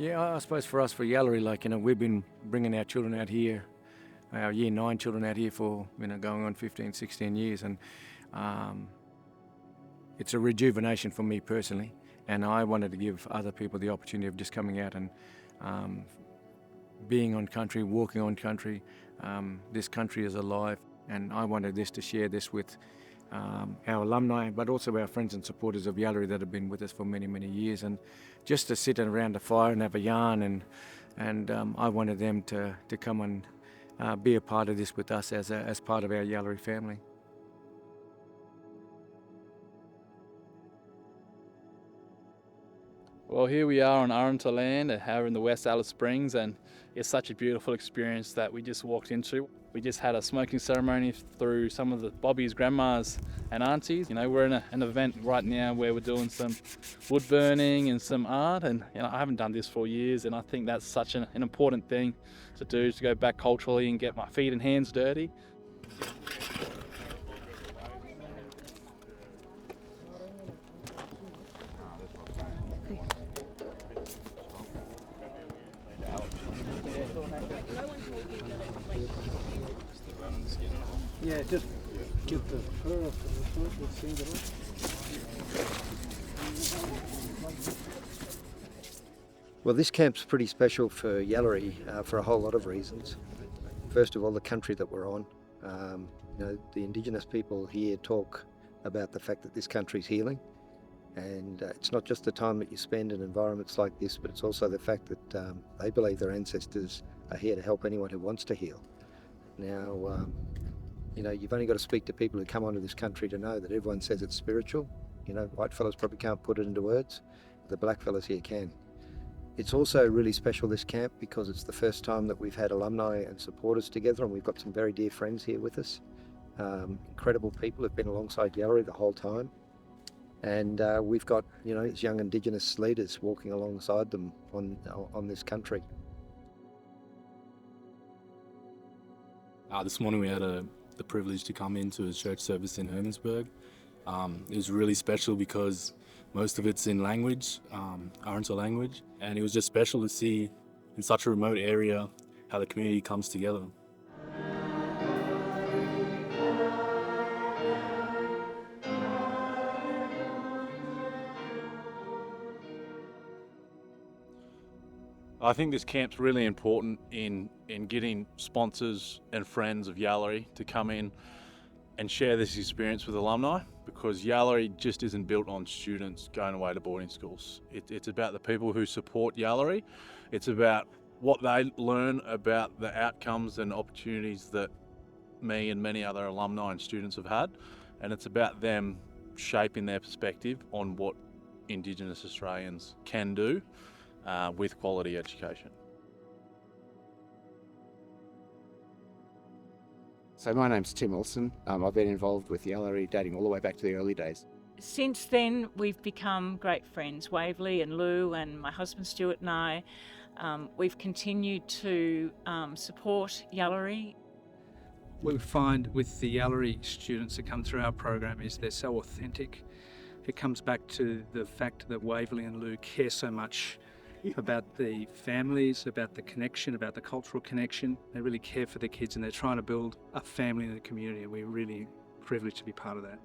Yeah, I suppose for us, for Yalari, we've been bringing our children out here, our Year 9 children out here for, going on 15, 16 years. And it's a rejuvenation for me personally. And I wanted to give other people the opportunity of just coming out and being on country, walking on country. This country is alive. And I wanted to share this with our alumni, but also our friends and supporters of Yalari that have been with us for many, many years. And just to sit around a fire and have a yarn, and I wanted them to come and be a part of this with us as part of our Yalari family. Well, here we are on Arrernte land, here in the West Alice Springs, and it's such a beautiful experience that we just walked into. We just had a smoking ceremony through some of the Bobby's grandmas and aunties. We're in an event right now where we're doing some wood burning and some art, and I haven't done this for years, and I think that's such an important thing to do, to go back culturally and get my feet and hands dirty. Yeah, just get the fur off the foot and sing it off. Well, this camp's pretty special for Yalari for a whole lot of reasons. First of all, the country that we're on. The Indigenous people here talk about the fact that this country's healing, and it's not just the time that you spend in environments like this, but it's also the fact that they believe their ancestors are here to help anyone who wants to heal. Now, you've only got to speak to people who come onto this country to know that everyone says it's spiritual. White fellas probably can't put it into words. The black fellas here can. It's also really special, this camp, because it's the first time that we've had alumni and supporters together, and we've got some very dear friends here with us. Incredible people who've been alongside Yalari the whole time. And we've got, these young Indigenous leaders walking alongside them on this country. This morning we had the privilege to come into a church service in Hermannsburg. It was really special because most of it's in language, Arrernte language, and it was just special to see in such a remote area how the community comes together. I think this camp's really important in getting sponsors and friends of Yalari to come in and share this experience with alumni, because Yalari just isn't built on students going away to boarding schools. It's about the people who support Yalari. It's about what they learn about the outcomes and opportunities that me and many other alumni and students have had, and it's about them shaping their perspective on what Indigenous Australians can do with quality education. So my name's Tim Olsen. I've been involved with Yalari dating all the way back to the early days. Since then, we've become great friends, Waverley and Lou and my husband Stuart and I. We've continued to support Yalari. What we find with the Yalari students that come through our program is they're so authentic. It comes back to the fact that Waverley and Lou care so much about the families, about the connection, about the cultural connection. They really care for the kids, and they're trying to build a family in the community, and we're really privileged to be part of that.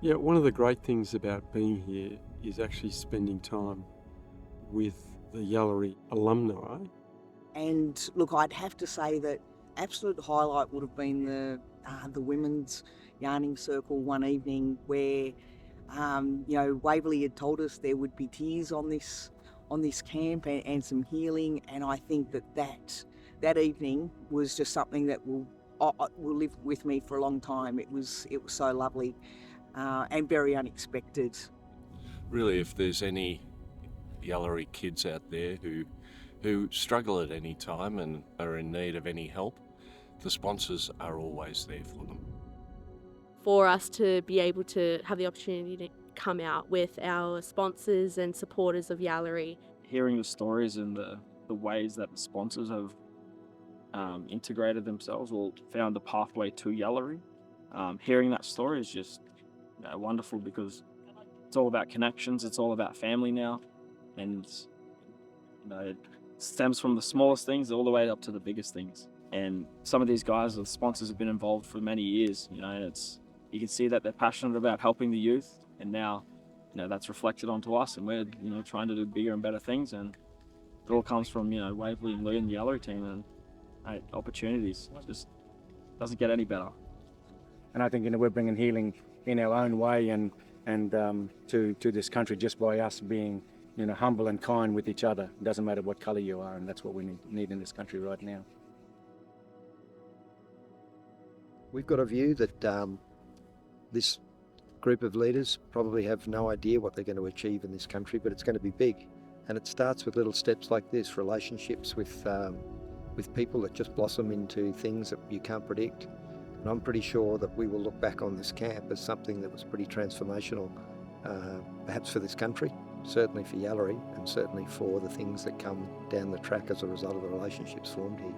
Yeah, one of the great things about being here is actually spending time with the Yalari alumni. And look, I'd have to say that absolute highlight would have been the women's yarning circle one evening where Waverley had told us there would be tears on this camp and some healing, and I think that evening was just something that will live with me for a long time. It was so lovely and very unexpected. Really, if there's any Yalari kids out there who struggle at any time and are in need of any help, the sponsors are always there for them. For us to be able to have the opportunity to come out with our sponsors and supporters of Yalari. Hearing the stories and the ways that the sponsors have integrated themselves or found a pathway to Yalari, hearing that story is just wonderful, because it's all about connections, it's all about family now, and You know, it stems from the smallest things all the way up to the biggest things. And some of these guys, the sponsors, have been involved for many years. You know, you can see that they're passionate about helping the youth, and now, you know, that's reflected onto us, and we're, you know, trying to do bigger and better things. And it all comes from, you know, Waverley and Lou and the Yalari team, and opportunities. It just doesn't get any better. And I think, you know, we're bringing healing in our own way and to this country just by us being, you know, humble and kind with each other. It doesn't matter what colour you are, and that's what we need in this country right now. We've got a view that this group of leaders probably have no idea what they're going to achieve in this country, but it's going to be big. And it starts with little steps like this, relationships with people that just blossom into things that you can't predict. And I'm pretty sure that we will look back on this camp as something that was pretty transformational, perhaps for this country, certainly for Yalari, and certainly for the things that come down the track as a result of the relationships formed here.